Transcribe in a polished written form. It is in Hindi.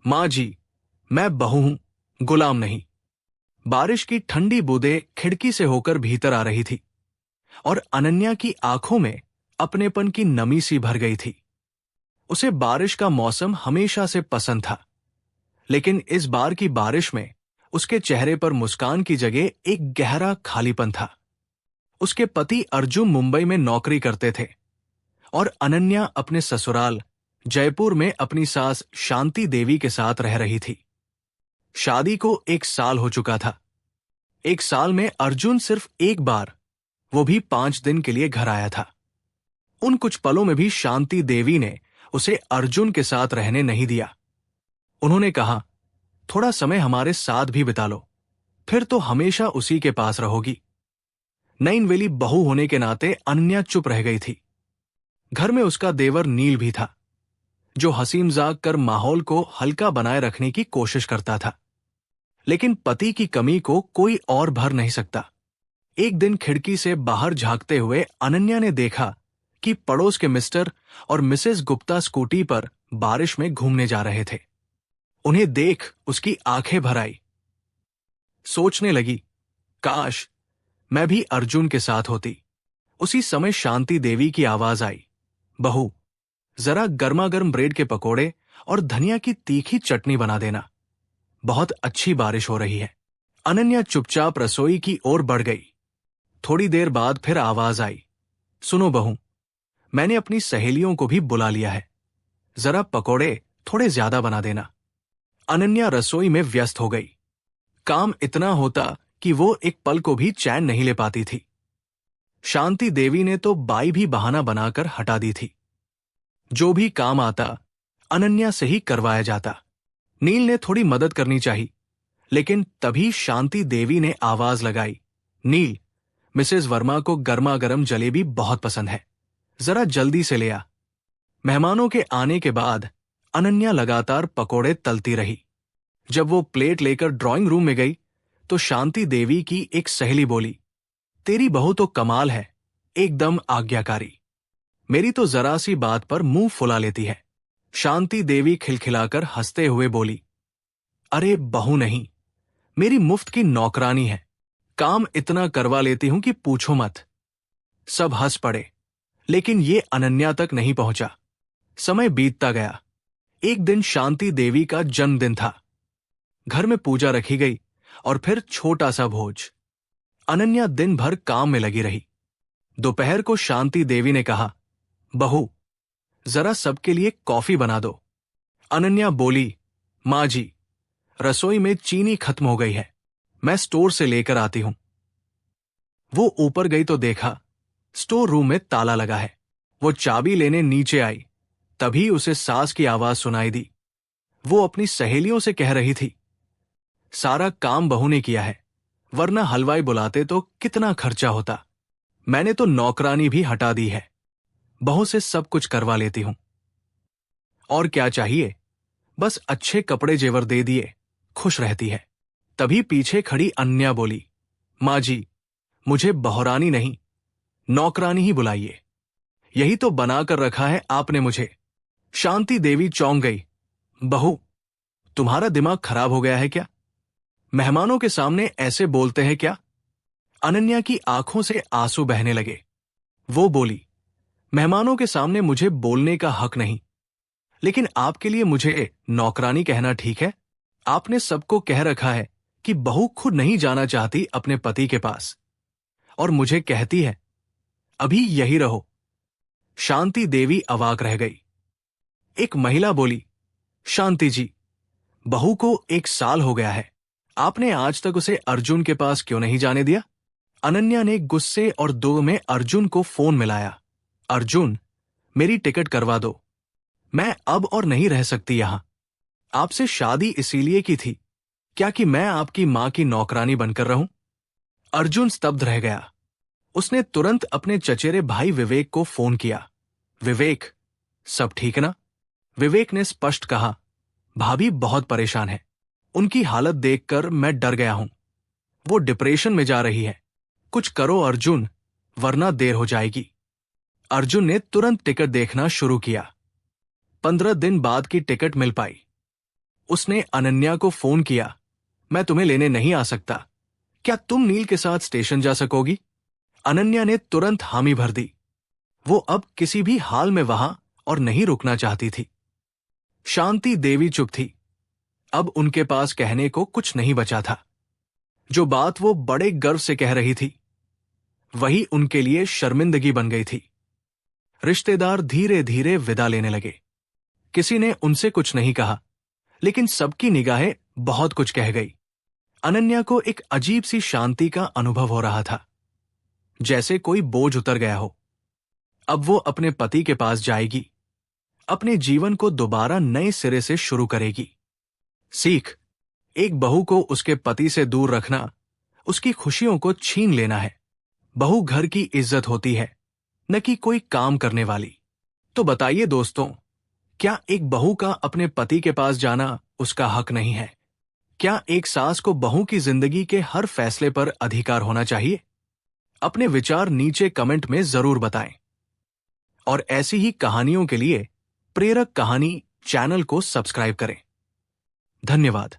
माँ जी, मैं बहू हूं, गुलाम नहीं। बारिश की ठंडी बूंदें खिड़की से होकर भीतर आ रही थी और अनन्या की आंखों में अपनेपन की नमी सी भर गई थी। उसे बारिश का मौसम हमेशा से पसंद था, लेकिन इस बार की बारिश में उसके चेहरे पर मुस्कान की जगह एक गहरा खालीपन था। उसके पति अर्जुन मुंबई में नौकरी करते थे और अनन्या अपने ससुराल जयपुर में अपनी सास शांति देवी के साथ रह रही थी। शादी को 1 साल हो चुका था। 1 साल में अर्जुन सिर्फ एक बार, वो भी 5 दिन के लिए घर आया था। उन कुछ पलों में भी शांति देवी ने उसे अर्जुन के साथ रहने नहीं दिया। उन्होंने कहा, थोड़ा समय हमारे साथ भी बिता लो, फिर तो हमेशा उसी के पास रहोगी। नईनवेली बहू होने के नाते अनन्या चुप रह गई थी। घर में उसका देवर नील भी था, जो हंसी मजाक कर माहौल को हल्का बनाए रखने की कोशिश करता था, लेकिन पति की कमी को कोई और भर नहीं सकता। एक दिन खिड़की से बाहर झांकते हुए अनन्या ने देखा कि पड़ोस के मिस्टर और मिसेस गुप्ता स्कूटी पर बारिश में घूमने जा रहे थे। उन्हें देख उसकी आंखें भर आई। सोचने लगी, काश मैं भी अर्जुन के साथ होती। उसी समय शांति देवी की आवाज आई, बहू, जरा गर्मा गर्म ब्रेड के पकोड़े और धनिया की तीखी चटनी बना देना, बहुत अच्छी बारिश हो रही है। अनन्या चुपचाप रसोई की ओर बढ़ गई। थोड़ी देर बाद फिर आवाज आई, सुनो बहू, मैंने अपनी सहेलियों को भी बुला लिया है, जरा पकोड़े थोड़े ज्यादा बना देना। अनन्या रसोई में व्यस्त हो गई। काम इतना होता कि वो एक पल को भी चैन नहीं ले पाती थी। शांति देवी ने तो बाई भी बहाना बनाकर हटा दी थी। जो भी काम आता अनन्या से ही करवाया जाता। नील ने थोड़ी मदद करनी चाहिए, लेकिन तभी शांति देवी ने आवाज लगाई, नील, मिसेस वर्मा को गर्मा गर्म जलेबी बहुत पसंद है, जरा जल्दी से ले आ। मेहमानों के आने के बाद अनन्या लगातार पकोड़े तलती रही। जब वो प्लेट लेकर ड्राइंग रूम में गई तो शांति देवी की एक सहेली बोली, तेरी बहू तो कमाल है, एकदम आज्ञाकारी। मेरी तो जरा सी बात पर मुंह फुला लेती है। शांति देवी खिलखिलाकर हंसते हुए बोली, अरे बहू नहीं, मेरी मुफ्त की नौकरानी है, काम इतना करवा लेती हूं कि पूछो मत। सब हंस पड़े, लेकिन ये अनन्या तक नहीं पहुंचा। समय बीतता गया। एक दिन शांति देवी का जन्मदिन था। घर में पूजा रखी गई और फिर छोटा सा भोज। अनन्या दिन भर काम में लगी रही। दोपहर को शांति देवी ने कहा, बहू, जरा सबके लिए कॉफी बना दो। अनन्या बोली, माँ जी, रसोई में चीनी खत्म हो गई है, मैं स्टोर से लेकर आती हूं। वो ऊपर गई तो देखा स्टोर रूम में ताला लगा है। वो चाबी लेने नीचे आई, तभी उसे सास की आवाज सुनाई दी। वो अपनी सहेलियों से कह रही थी, सारा काम बहू ने किया है, वरना हलवाई बुलाते तो कितना खर्चा होता। मैंने तो नौकरानी भी हटा दी है, बहू से सब कुछ करवा लेती हूं। और क्या चाहिए, बस अच्छे कपड़े जेवर दे दिए, खुश रहती है। तभी पीछे खड़ी अन्या बोली, माँ जी, मुझे बहुरानी नहीं, नौकरानी ही बुलाइए, यही तो बनाकर रखा है आपने मुझे। शांति देवी चौंक गई, बहू, तुम्हारा दिमाग खराब हो गया है क्या? मेहमानों के सामने ऐसे बोलते हैं क्या? अनन्या की आंखों से आंसू बहने लगे। वो बोली, मेहमानों के सामने मुझे बोलने का हक नहीं, लेकिन आपके लिए मुझे नौकरानी कहना ठीक है? आपने सबको कह रखा है कि बहू खुद नहीं जाना चाहती अपने पति के पास, और मुझे कहती है अभी यही रहो। शांति देवी अवाक रह गई। एक महिला बोली, शांति जी, बहू को 1 साल हो गया है, आपने आज तक उसे अर्जुन के पास क्यों नहीं जाने दिया? अनन्या ने गुस्से और दो में अर्जुन को फोन मिलाया। अर्जुन, मेरी टिकट करवा दो, मैं अब और नहीं रह सकती यहां। आपसे शादी इसीलिए की थी क्या कि मैं आपकी मां की नौकरानी बनकर रहूं? अर्जुन स्तब्ध रह गया। उसने तुरंत अपने चचेरे भाई विवेक को फोन किया। विवेक, सब ठीक ना? विवेक ने स्पष्ट कहा, भाभी बहुत परेशान है, उनकी हालत देखकर मैं डर गया हूं, वो डिप्रेशन में जा रही है, कुछ करो अर्जुन, वरना देर हो जाएगी। अर्जुन ने तुरंत टिकट देखना शुरू किया। 15 दिन बाद की टिकट मिल पाई। उसने अनन्या को फोन किया, मैं तुम्हें लेने नहीं आ सकता, क्या तुम नील के साथ स्टेशन जा सकोगी? अनन्या ने तुरंत हामी भर दी। वो अब किसी भी हाल में वहां और नहीं रुकना चाहती थी। शांति देवी चुप थी। अब उनके पास कहने को कुछ नहीं बचा था। जो बात वो बड़े गर्व से कह रही थी, वही उनके लिए शर्मिंदगी बन गई थी। रिश्तेदार धीरे धीरे विदा लेने लगे। किसी ने उनसे कुछ नहीं कहा, लेकिन सबकी निगाहें बहुत कुछ कह गई। अनन्या को एक अजीब सी शांति का अनुभव हो रहा था, जैसे कोई बोझ उतर गया हो। अब वो अपने पति के पास जाएगी, अपने जीवन को दोबारा नए सिरे से शुरू करेगी। सीख, एक बहू को उसके पति से दूर रखना उसकी खुशियों को छीन लेना है। बहू घर की इज्जत होती है, न कि कोई काम करने वाली। तो बताइए दोस्तों, क्या एक बहू का अपने पति के पास जाना उसका हक नहीं है? क्या एक सास को बहू की जिंदगी के हर फैसले पर अधिकार होना चाहिए? अपने विचार नीचे कमेंट में जरूर बताएं। और ऐसी ही कहानियों के लिए प्रेरक कहानी चैनल को सब्सक्राइब करें। धन्यवाद।